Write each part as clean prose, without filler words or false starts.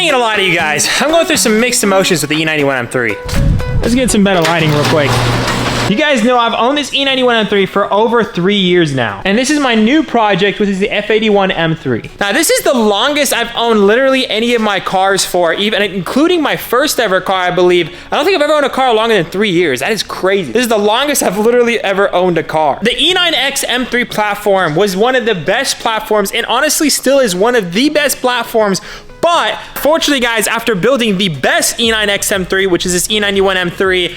ain't gonna lie to you guys. I'm going through some mixed emotions with the E91 M3. Let's get some better lighting real quick. You guys know I've owned this E91 M3 for over 3 years now. And this is my new project, which is the F81 M3. Now, this is the longest I've owned literally any of my cars for, even including my first ever car, I believe. I don't think I've ever owned a car longer than 3 years. That is crazy. This is the longest I've literally ever owned a car. The E9X M3 platform was one of the best platforms and honestly still is one of the best platforms. But fortunately, guys, after building the best E9X M3, which is this E91 M3,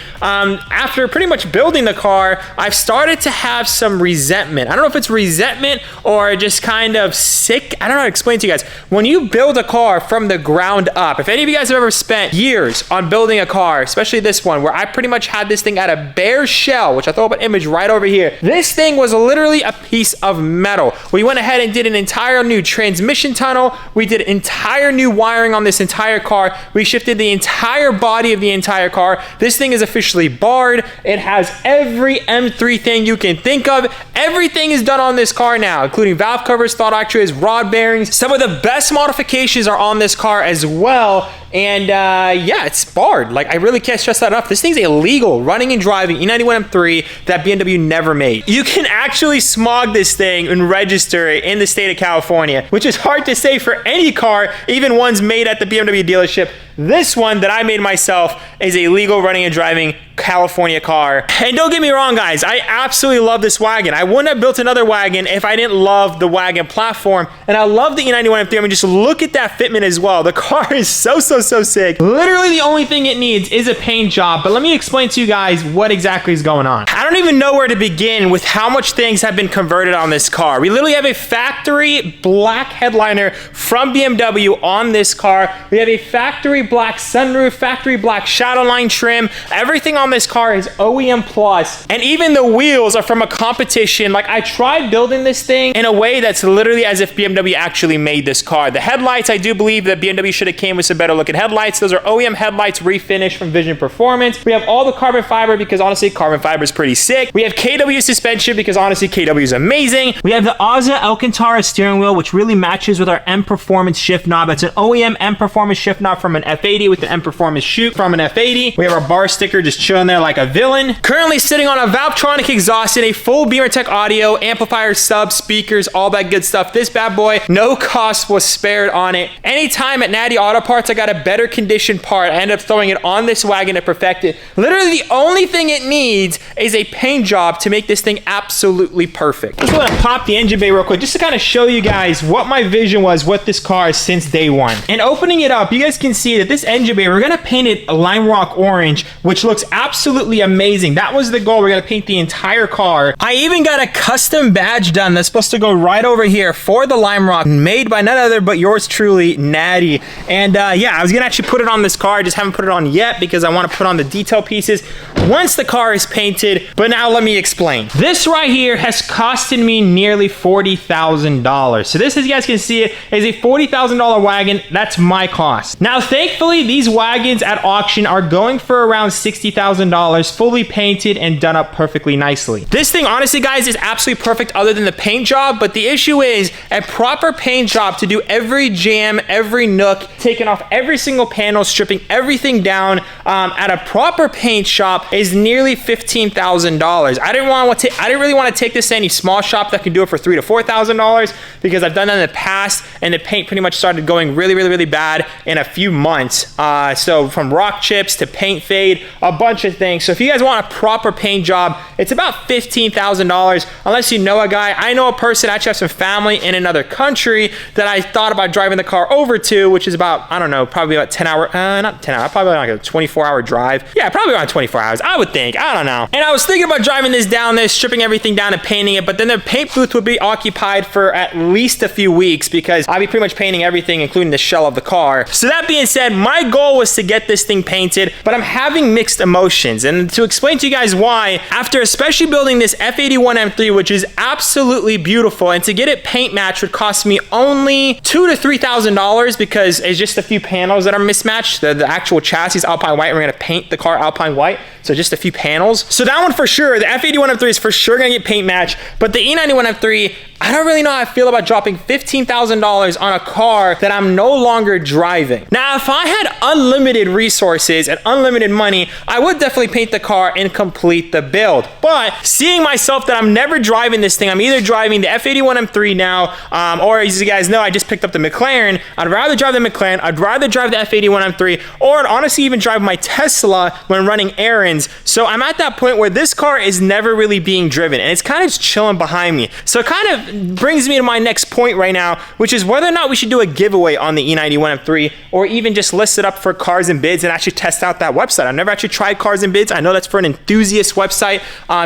after pretty much building the car, I've started to have some resentment. I don't know if it's resentment or just kind of sick. I don't know how to explain to you guys. When you build a car from the ground up, if any of you guys have ever spent years on building a car, especially this one, where I pretty much had this thing at a bare shell, which I throw up an image right over here. This thing was literally a piece of metal. We went ahead and did an entire new transmission tunnel. We did entire new wiring on this entire car. We shifted the entire body of the entire car. This thing is officially barred. It has every M3 thing you can think of. Everything is done on this car now, including valve covers, throttle actuators, rod bearings. Some of the best modifications are on this car as well. And yeah, it's barred. Like, I really can't stress that enough. This thing's illegal running and driving E91 M3 that BMW never made. You can actually smog this thing and register it in the state of California, which is hard to say for any car, even ones made at the BMW dealership. This one that I made myself is a legal running and driving California car. And don't get me wrong, guys, I absolutely love this wagon. I wouldn't have built another wagon if I didn't love the wagon platform. And I love the E91 M3. I mean, just look at that fitment as well. The car is so sick. Literally the only thing it needs is a paint job. But let me explain to you guys what exactly is going on. I don't even know where to begin with how much things have been converted on this car. We literally have a factory black headliner from BMW on this car. We have a factory black sunroof, factory black shadow line trim. Everything on this car is OEM plus, and even the wheels are from a competition. Like, I tried building this thing in a way that's literally as if BMW actually made this car. The headlights, I do believe that BMW should have came with some better looking headlights. Those are OEM headlights refinished from Vision Performance. We have all the carbon fiber because honestly, carbon fiber is pretty sick. We have KW suspension because honestly, KW is amazing. We have the AzaAutoWheel steering wheel, which really matches with our M Performance shift knob. It's an OEM M Performance shift knob from an F80 with the M Performance chute from an F80. We have our bar sticker just chilling there like a villain. Currently sitting on a Valvetronic exhaust and a full BeamerTech audio, amplifier, sub, speakers, all that good stuff. This bad boy, no cost was spared on it. Anytime at Natty Auto Parts, I got a better conditioned part, I end up throwing it on this wagon to perfect it. Literally the only thing it needs is a paint job to make this thing absolutely perfect. Let's go ahead and pop the engine bay real quick just to kind of show you guys what my vision was with this car since day one. And opening it up, you guys can see that this engine bay, we're gonna paint it a lime rock orange, which looks absolutely amazing. That was the goal. We're gonna paint the entire car. I even got a custom badge done that's supposed to go right over here for the lime rock, made by none other but yours truly, Natty. And yeah, I was gonna actually put it on this car. I just haven't put it on yet because I want to put on the detail pieces once the car is painted. But now let me explain. This right here has costed me nearly $40,000. So this, as you guys can see, it is a $40,000 wagon. That's my cost. Now, thankfully, these wagons at auction are going for around $60,000, fully painted and done up perfectly nicely. This thing, honestly, guys, is absolutely perfect other than the paint job. But the issue is a proper paint job to do every jam, every nook, taking off every single panel, stripping everything down at a proper paint shop is nearly $15,000. I didn't really want to take this to any small shop that can do it for $3,000 to $4,000 because I've done that in the past and the paint pretty much started going really bad in a few months. So from rock chips to paint fade, a bunch of things. So if you guys want a proper paint job, it's about $15,000 unless you know a guy. I know a person, I actually have some family in another country that I thought about driving the car over to, which is about, I don't know, probably about 10 hour, not 10 hours, probably like a 24-hour drive. Yeah, probably around 24 hours, I would think. I don't know. And I was thinking about driving this down there, stripping everything down and painting it, but then the paint booth would be occupied for at least a few weeks because I'd be pretty much painting everything, including the shell of the car. So that being said, my goal was to get this thing painted, but I'm having mixed emotions. And to explain to you guys why, after especially building this F81 M3, which is absolutely beautiful, and to get it paint matched would cost me only $2,000 to $3,000 because it's just a few panels that are mismatched. The actual chassis is Alpine white. We're gonna paint the car Alpine white, so just a few panels. So that one for sure, the F81 M3 is for sure gonna get paint matched, but the E91 M3, I don't really know how I feel about dropping $15,000 on a car that I'm no longer driving. Now, if I had unlimited resources and unlimited money, I would definitely paint the car and complete the build. But seeing myself that I'm never driving this thing, I'm either driving the F81 M3 now, or as you guys know, I just picked up the McLaren. I'd rather drive the McLaren, I'd rather drive the F81 M3, or I'd honestly even drive my Tesla when running errands. So I'm at that point where this car is never really being driven, and it's kind of just chilling behind me. So it kind of brings me to my next point right now, which is whether or not we should do a giveaway on the E91 M3, or even just list it up for Cars and Bids and actually test out that website. I've never actually tried Cars and Bids. I know that's for an enthusiast website.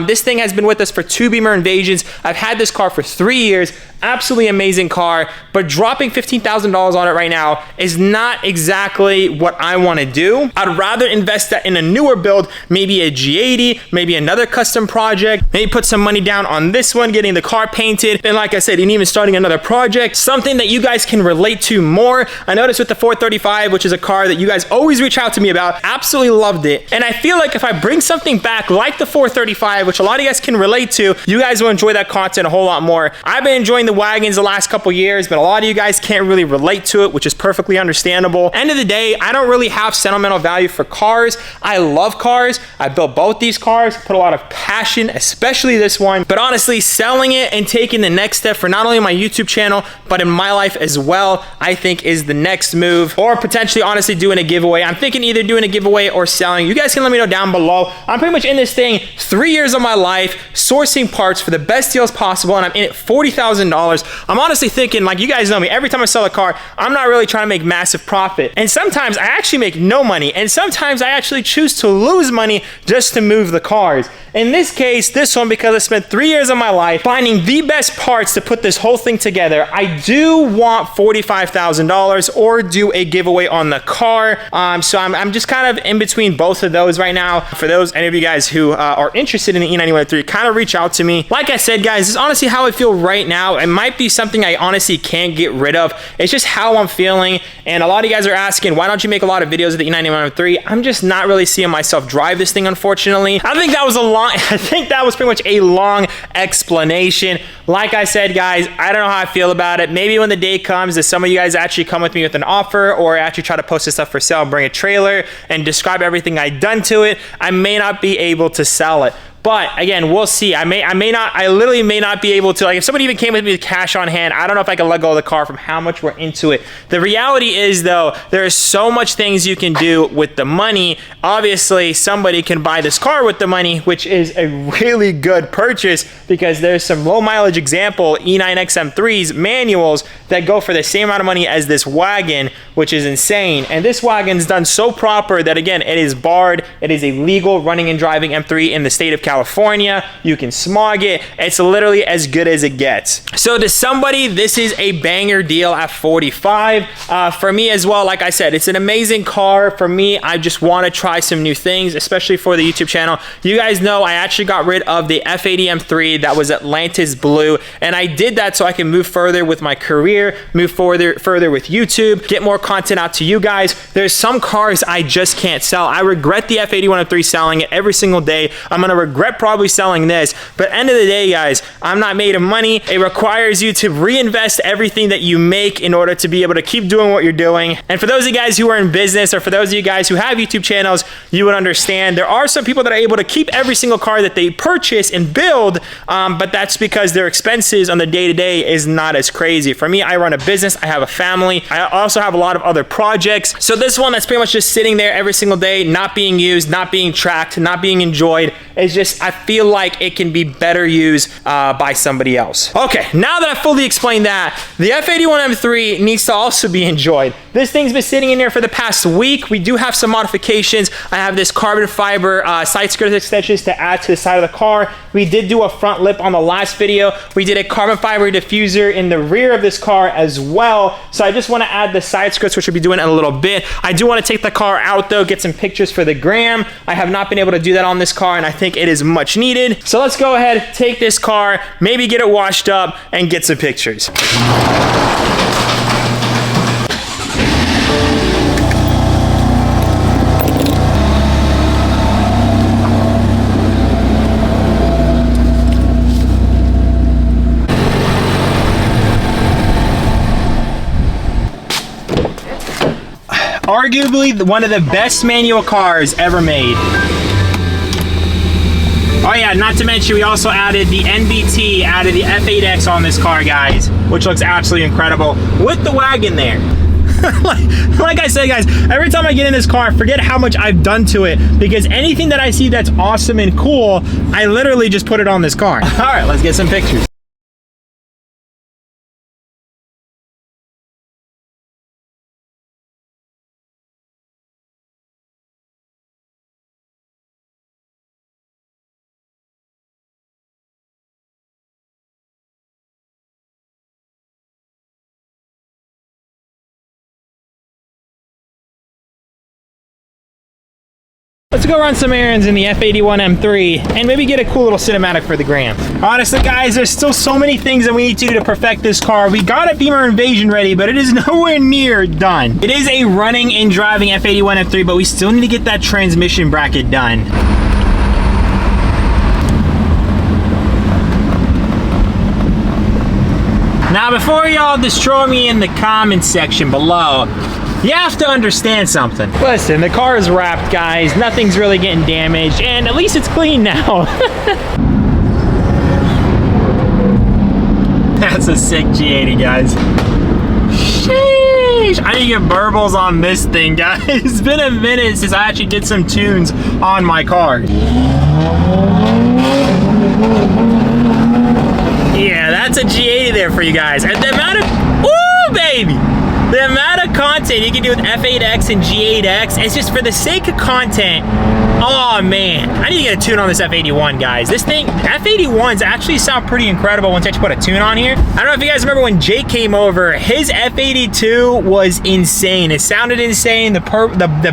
This thing has been with us for 2 Beamer Invasions. I've had this car for 3 years. Absolutely amazing car, but dropping $15,000 on it right now is not exactly what I want to do. I'd rather invest that in a newer build, maybe a G80, maybe another custom project, maybe put some money down on this one, getting the car painted, and like I said, and even starting another project, something that you guys can relate to more. I noticed with the 435, which is a car that you guys always reach out to me about, absolutely loved it. And I feel like if I bring something back like the 435, which a lot of you guys can relate to, you guys will enjoy that content a whole lot more. I've been enjoying the Wagons the last couple years, but a lot of you guys can't really relate to it, which is perfectly understandable. End of the day, I don't really have sentimental value for cars. I love cars. I built both these cars, put a lot of passion, especially this one. But honestly, selling it and taking the next step for not only my YouTube channel, but in my life as well, I think is the next move, or potentially honestly doing a giveaway. I'm thinking either doing a giveaway or selling. You guys can let me know down below. I'm pretty much in this thing 3 years of my life, sourcing parts for the best deals possible, and I'm in it $40,000. I'm honestly thinking, like, you guys know me, every time I sell a car, I'm not really trying to make massive profit. And sometimes I actually make no money, and sometimes I actually choose to lose money just to move the cars. In this case, this one, because I spent 3 years of my life finding the best parts to put this whole thing together, I do want $45,000 or do a giveaway on the car. So I'm just kind of in between both of those right now. For those, any of you guys who are interested in the E91 M3, kind of reach out to me. Like I said, guys, this is honestly how I feel right now. It might be something I honestly can't get rid of. It's just how I'm feeling. And a lot of you guys are asking, why don't you make a lot of videos of the E91 M3? I'm just not really seeing myself drive this thing, unfortunately. I think that was pretty much a long explanation. Like I said, guys, I don't know how I feel about it. Maybe when the day comes that some of you guys actually come with me with an offer, or actually try to post this stuff for sale, bring a trailer and describe everything I've done to it, I may not be able to sell it. But again, we'll see. I literally may not be able to, like, if somebody even came with me with cash on hand, I don't know if I can let go of the car from how much we're into it. The reality is, though, there's so much things you can do with the money. Obviously, somebody can buy this car with the money, which is a really good purchase, because there's some low mileage example E91 M3s manuals that go for the same amount of money as this wagon, which is insane. And this wagon's done so proper that, again, it is barred. It is a legal running and driving M3 in the state of California. You can smog it. It's literally as good as it gets. So to somebody, this is a banger deal at 45. For me as well, like I said, it's an amazing car. For me, I just want to try some new things, especially for the YouTube channel. You guys know I actually got rid of the F80 M3 that was Atlantis Blue, and I did that so I can move further with my career, move further with YouTube, get more content out to you guys. There's some cars I just can't sell. I regret the F81 M3 selling it every single day. I'm gonna regret probably selling this, but end of the day, guys, I'm not made of money. It requires you to reinvest everything that you make in order to be able to keep doing what you're doing. And for those of you guys who are in business, or for those of you guys who have YouTube channels, you would understand there are some people that are able to keep every single car that they purchase and build, but that's because their expenses on the day-to-day is not as crazy. For me, I run a business, I have a family, I also have a lot of other projects. So this one that's pretty much just sitting there every single day, not being used, not being tracked, not being enjoyed, is just, I feel like it can be better used by somebody else. Okay, now that I fully explained that, the F81 M3 needs to also be enjoyed. This thing's been sitting in there for the past week. We do have some modifications. I have this carbon fiber side skirt extensions to add to the side of the car. We did do a front lip on the last video. We did a carbon fiber diffuser in the rear of this car as well. So I just want to add the side skirts, which we'll be doing in a little bit. I do want to take the car out though, get some pictures for the gram. I have not been able to do that on this car, and I think it is much needed. So let's go ahead, take this car, maybe get it washed up, and get some pictures. arguably one of the best manual cars ever made. Oh yeah, not to mention we also added the NBT, added the F8X on this car, guys, which looks absolutely incredible with the wagon there. like I said, guys, every time I get in this car, I forget how much I've done to it, because anything that I see that's awesome and cool, I literally just put it on this car. All right, let's get some pictures. Let's go run some errands in the F81 M3 and maybe get a cool little cinematic for the gram. Honestly, guys, there's still so many things that we need to do to perfect this car. We got a Beamer Invasion ready, but it is nowhere near done. It is a running and driving F81 M3, but we still need to get that transmission bracket done. Now, before y'all destroy me in the comment section below, you have to understand something. Listen, the car is wrapped, guys. Nothing's really getting damaged, and at least it's clean now. That's a sick G80, guys. Sheesh. I need to get burbles on this thing, guys. It's been a minute since I actually did some tunes on my car. Yeah, that's a G80 there for you guys. And the amount of, woo, baby! The amount of content you can do with F8X and G8X, it's just for the sake of content. Oh man, I need to get a tune on this F81, guys. This thing, F81s actually sound pretty incredible once I actually put a tune on here. I don't know if you guys remember when Jake came over, his F82 was insane. It sounded insane, the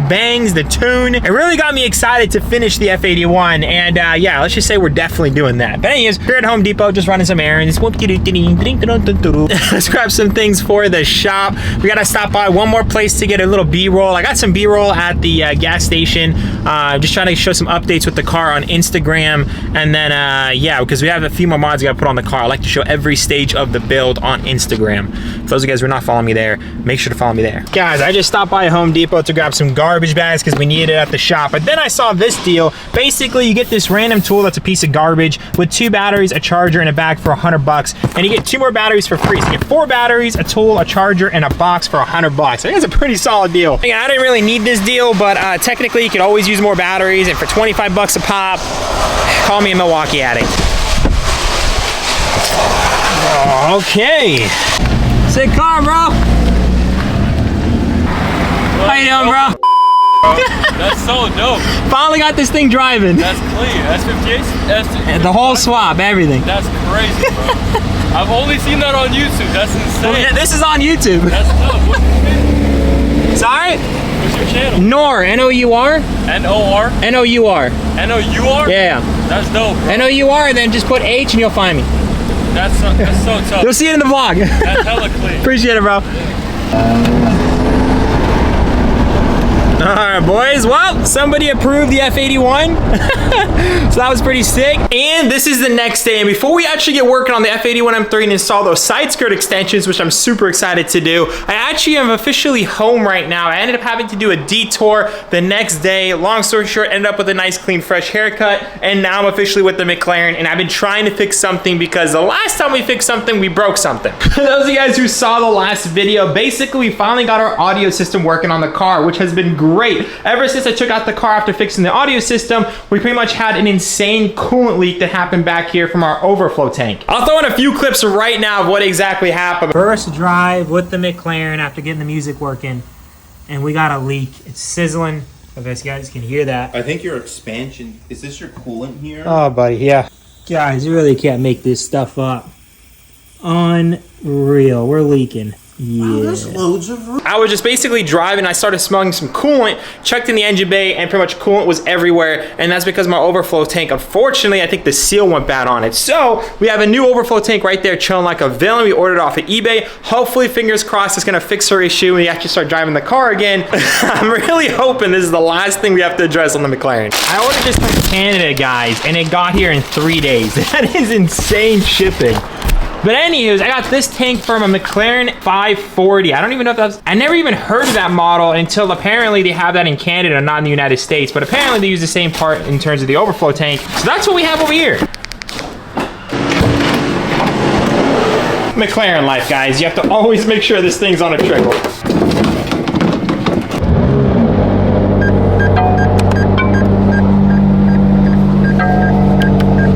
bangs, the tune. It really got me excited to finish the F81, and yeah, let's just say we're definitely doing that. But anyways, we're at Home Depot, just running some errands. Let's grab some things for the shop. We gotta stop by one more place to get a little B-roll. I got some B-roll at the gas station. Just trying to show some updates with the car on Instagram, and then yeah, because we have a few more mods we gotta put on the car. I like to show every stage of the build on Instagram. For those of you guys who are not following me there, make sure to follow me there. Guys, I just stopped by Home Depot to grab some garbage bags because we needed it at the shop, but then I saw this deal. Basically, you get this random tool that's a piece of garbage with 2 batteries, a charger, and a bag for $100, and you get 2 more batteries for free. So you get 4 batteries, a tool, a charger, and a box for $100. I think it's a pretty solid deal. Again, I didn't really need this deal, but technically you could always use more batteries, and for 25 bucks a pop, call me a Milwaukee addict. Okay. Sick car, bro. How you doing, bro? That's so dope. Finally got this thing driving. That's clean. That's 58. The whole swap, everything. That's crazy, bro. I've only seen that on YouTube. That's insane. Well, yeah, this is on YouTube. That's dope. What's your channel? Sorry? What's your channel? Nour, N-O-U-R? N-O-R? N-O-U-R. N-O-U-R? Yeah. That's dope, bro. N-O-U-R, and then just put H and you'll find me. That's so tough. You'll see it in the vlog. That's hella clean. Appreciate it, bro. All right, boys. Well, somebody approved the F81. So that was pretty sick. And this is the next day. And before we actually get working on the F81 M3 and install those side skirt extensions, which I'm super excited to do, I actually am officially home right now. I ended up having to do a detour the next day. Long story short, ended up with a nice, clean, fresh haircut. And now I'm officially with the McLaren. And I've been trying to fix something because the last time we fixed something, we broke something. For those of you guys who saw the last video, basically we finally got our audio system working on the car, which has been great. Ever since I took out the car after fixing the audio system, we pretty much had an insane coolant leak that happened back here from our overflow tank. I'll throw in a few clips right now of what exactly happened. First drive with the McLaren after getting the music working, and we got a leak. It's sizzling. I guess you guys can hear that. I think your expansion, is this your coolant here? Oh, buddy, yeah. Guys, you really can't make this stuff up. Unreal. We're leaking. Yeah. Wow, there's loads of room. I was just basically driving. I started smelling some coolant, checked in the engine bay, and pretty much coolant was everywhere. And that's because my overflow tank, unfortunately, I think the seal went bad on it. So we have a new overflow tank right there chilling like a villain. We ordered it off of eBay. Hopefully, fingers crossed, it's gonna fix our issue and we actually start driving the car again. I'm really hoping this is the last thing we have to address on the McLaren. I ordered this from Canada, guys, and it got here in 3 days. That is insane shipping. But anyways, I got this tank from a McLaren 540. I don't even know if that's, I never even heard of that model until apparently they have that in Canada, not in the United States. But apparently they use the same part in terms of the overflow tank. So that's what we have over here. McLaren life, guys. You have to always make sure this thing's on a trickle.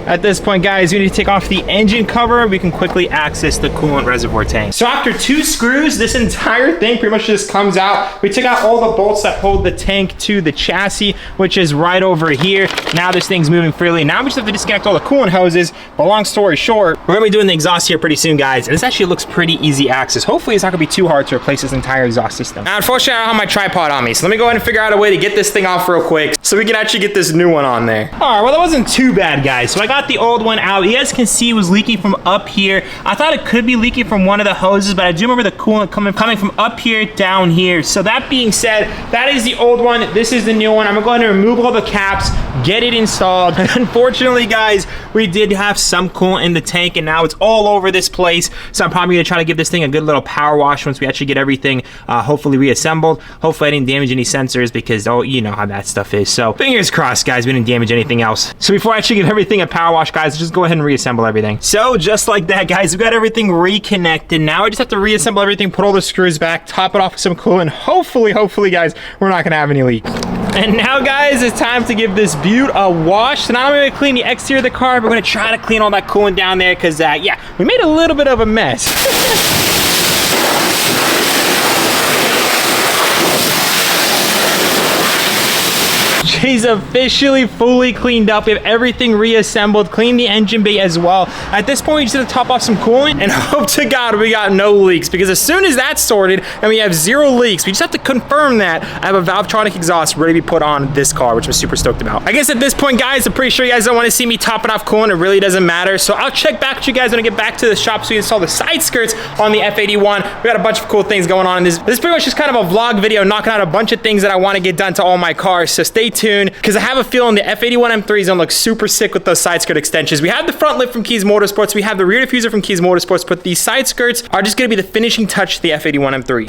At this point, guys, we need to take off the engine cover. We can quickly access the coolant reservoir tank. So after 2 screws, this entire thing pretty much just comes out. We took out all the bolts that hold the tank to the chassis, which is right over here. Now this thing's moving freely. Now we just have to disconnect all the coolant hoses. But long story short, we're gonna be doing the exhaust here pretty soon, guys. And this actually looks pretty easy access. Hopefully it's not gonna be too hard to replace this entire exhaust system. Now, unfortunately, I don't have my tripod on me. So let me go ahead and figure out a way to get this thing off real quick so we can actually get this new one on there. All right, well, that wasn't too bad, guys. So I got the old one out. You guys can see it was leaking from up here. I thought it could be leaking from one of the hoses, but I do remember the coolant coming from up here down here. So that being said, that is the old one. This is the new one. I'm gonna go ahead and remove all the caps, get it installed. And unfortunately, guys, we did have some coolant in the tank and now it's all over this place. So I'm probably gonna try to give this thing a good little power wash once we actually get everything hopefully reassembled. Hopefully I didn't damage any sensors because, oh, you know how that stuff is. So fingers crossed, guys, we didn't damage anything else. So before I actually give everything a power wash, guys, just go ahead and reassemble everything. So just like that, guys, we got everything reconnected. Now I just have to reassemble everything, put all the screws back, top it off with some coolant. Hopefully, guys, we're not gonna have any leaks. And now, guys, it's time to give this beaut a wash. So now I'm gonna clean the exterior of the car. We're gonna try to clean all that coolant down there because, yeah, we made a little bit of a mess. She's officially fully cleaned up. We have everything reassembled, cleaned the engine bay as well. At this point, we just have to top off some coolant and hope to God we got no leaks, because as soon as that's sorted and we have 0 leaks, we just have to confirm that I have a Valvetronic exhaust ready to be put on this car, which I'm super stoked about. I guess at this point, guys, I'm pretty sure you guys don't want to see me topping off coolant. It really doesn't matter. So I'll check back with you guys when I get back to the shop so we install the side skirts on the F81. We got a bunch of cool things going on in this. This is pretty much just kind of a vlog video knocking out a bunch of things that I want to get done to all my cars. So stay tuned, because I have a feeling the F81 M3 is gonna look super sick with those side skirt extensions. We have the front lip from KiesMotorsports, we have the rear diffuser from KiesMotorsports, but these side skirts are just gonna be the finishing touch to the F81 M3.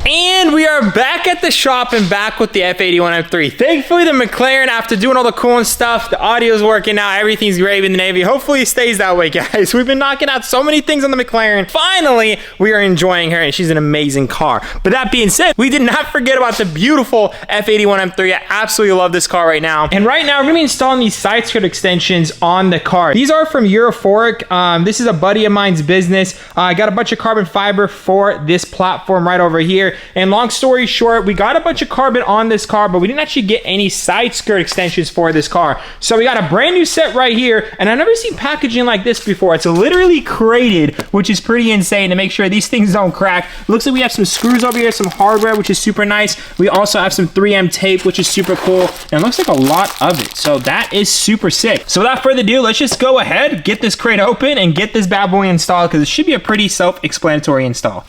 And we are back at the shop and back with the F81 M3. Thankfully, the McLaren, after doing all the coolant stuff, the audio's working now, everything's great in the Navy. Hopefully it stays that way, guys. We've been knocking out so many things on the McLaren. Finally, we are enjoying her, and she's an amazing car. But that being said, we did not forget about the beautiful F81 M3. I absolutely love this car right now. And right now, we're gonna be installing these side skirt extensions on the car. These are from Europhoric. This is a buddy of mine's business. I got a bunch of carbon fiber for this platform right over here. And long story short, we got a bunch of carbon on this car, but we didn't actually get any side skirt extensions for this car. So we got a brand new set right here, and I've never seen packaging like this before. It's literally crated, which is pretty insane to make sure these things don't crack. Looks like we have some screws over here, some hardware, which is super nice. We also have some 3M tape, which is super cool, and it looks like a lot of it. So that is super sick. So without further ado, let's just go ahead, get this crate open, and get this bad boy installed, because it should be a pretty self-explanatory install.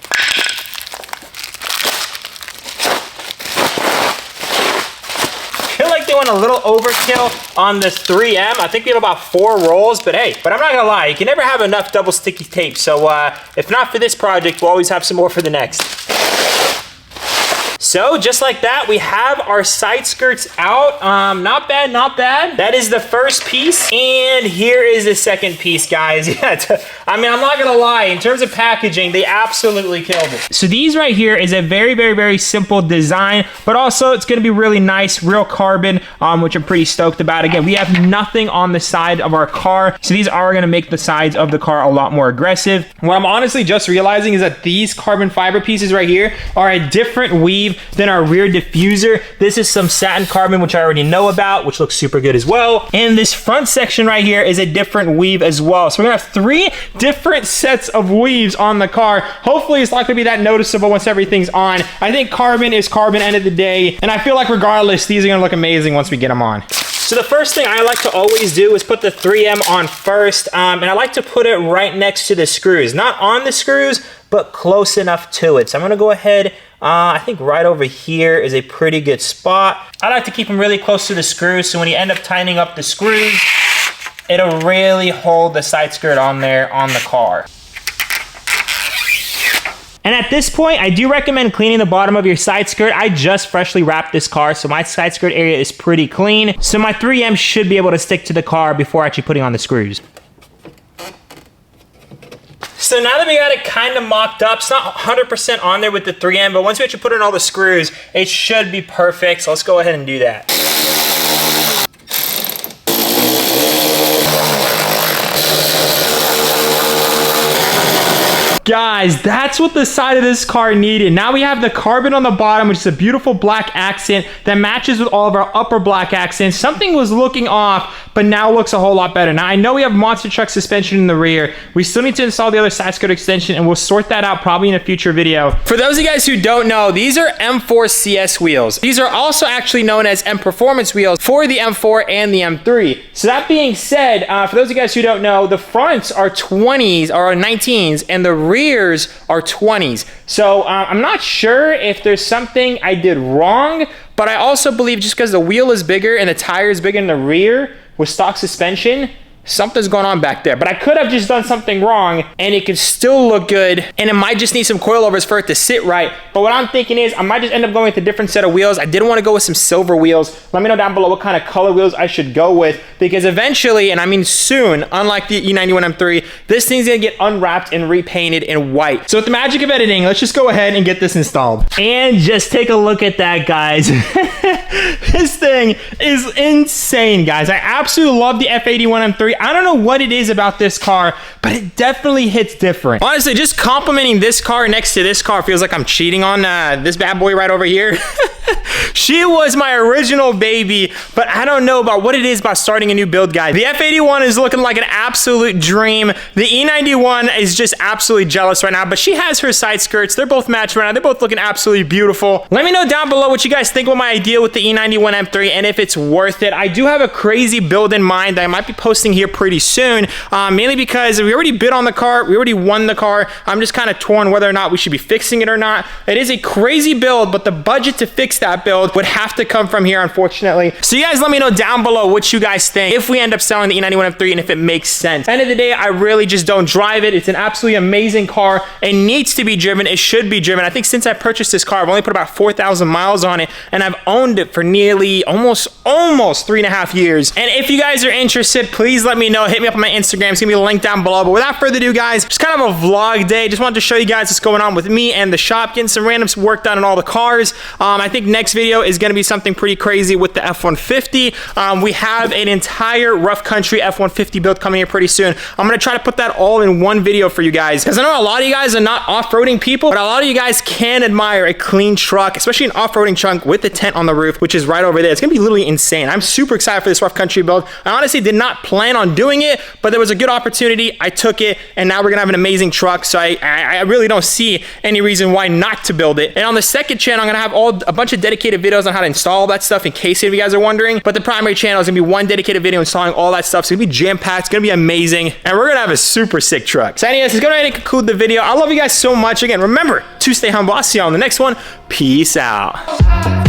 A little overkill on this 3M. I think we have about 4 rolls, but hey, I'm not gonna lie, you can never have enough double sticky tape. So if not for this project, we'll always have some more for the next. So just like that, we have our side skirts out. Not bad, not bad. That is the first piece. And here is the second piece, guys. I mean, I'm not gonna lie, in terms of packaging, they absolutely killed it. So these right here is a very, very, very simple design, but also it's gonna be really nice, real carbon, which I'm pretty stoked about. Again, we have nothing on the side of our car, so these are gonna make the sides of the car a lot more aggressive. What I'm honestly just realizing is that these carbon fiber pieces right here are a different weave than our rear diffuser. This is some satin carbon, which I already know about, which looks super good as well. And this front section right here is a different weave as well. So we're gonna have 3 different sets of weaves on the car. Hopefully it's not gonna be that noticeable once everything's on. I think carbon is carbon end of the day, and I feel like regardless, these are gonna look amazing once we get them on. So the first thing I like to always do is put the 3M on first, and I like to put it right next to the screws. Not on the screws, but close enough to it. So I'm gonna go ahead, I think right over here is a pretty good spot. I like to keep them really close to the screws, so when you end up tightening up the screws, it'll really hold the side skirt on there on the car. And at this point, I do recommend cleaning the bottom of your side skirt. I just freshly wrapped this car, so my side skirt area is pretty clean. So my 3M should be able to stick to the car before actually putting on the screws. So now that we got it kind of mocked up, it's not 100% on there with the 3M, but once we actually put in all the screws, it should be perfect. So let's go ahead and do that. Guys, that's what the side of this car needed. Now we have the carbon on the bottom, which is a beautiful black accent that matches with all of our upper black accents. Something was looking off, but now looks a whole lot better. Now I know we have monster truck suspension in the rear. We still need to install the other side skirt extension, and we'll sort that out probably in a future video. For those of you guys who don't know, these are M4 CS wheels. These are also actually known as M Performance wheels for the M4 and the M3. So that being said, for those of you guys who don't know, the fronts are 20s or 19s, and the rears are 20s. So I'm not sure if there's something I did wrong, but I also believe just because the wheel is bigger and the tire is bigger in the rear with stock suspension, something's going on back there. But I could have just done something wrong and it could still look good, and it might just need some coilovers for it to sit right. But what I'm thinking is I might just end up going with a different set of wheels. I didn't want to go with some silver wheels. Let me know down below what kind of color wheels I should go with, because eventually, and I mean soon, unlike the E91 M3, this thing's gonna get unwrapped and repainted in white. So with the magic of editing, let's just go ahead and get this installed. And just take a look at that, guys. This thing is insane, guys. I absolutely love the F81 M3. I don't know what it is about this car, but it definitely hits different. Honestly, just complimenting this car next to this car feels like I'm cheating on this bad boy right over here. She was my original baby, but I don't know about what it is about starting a new build, guys. The F81 is looking like an absolute dream. The E91 is just absolutely jealous right now, but she has her side skirts. They're both matched right now. They're both looking absolutely beautiful. Let me know down below what you guys think about my idea with the E91 M3 and if it's worth it. I do have a crazy build in mind that I might be posting here pretty soon, mainly because we already bid on the car. We already won the car. I'm just kind of torn whether or not we should be fixing it or not. It is a crazy build, but the budget to fix that build would have to come from here, unfortunately. So you guys let me know down below what you guys think if we end up selling the E91 M3 and if it makes sense. End of the day, I really just don't drive it. It's an absolutely amazing car. It needs to be driven. It should be driven. I think since I purchased this car, I've only put about 4,000 miles on it, and I've owned it for nearly almost 3.5 years. And if you guys are interested, please let me know. Hit me up on my Instagram. It's gonna be a link down below. But without further ado, guys, just kind of a vlog day. Just wanted to show you guys what's going on with me and the shop, getting some random work done on all the cars. I think next video is gonna be something pretty crazy with the F-150. We have an entire rough country F-150 build coming here pretty soon. I'm gonna try to put that all in one video for you guys, because I know a lot of you guys are not off-roading people, but a lot of you guys can admire a clean truck, especially an off-roading truck with the tent on the roof, which is right over there. It's gonna be literally insane. I'm super excited for this rough country build. I honestly did not plan on doing it, but there was a good opportunity. I took it, and now we're gonna have an amazing truck. So I really don't see any reason why not to build it. And on the second channel, I'm gonna have a bunch of dedicated videos on how to install all that stuff, in case any of you guys are wondering. But the primary channel is gonna be one dedicated video installing all that stuff. It's gonna be jam-packed. It's gonna be amazing, and we're gonna have a super sick truck. So anyways, it's gonna conclude the video. I love you guys so much. Again, remember to stay humble. I'll see you on the next one. Peace out.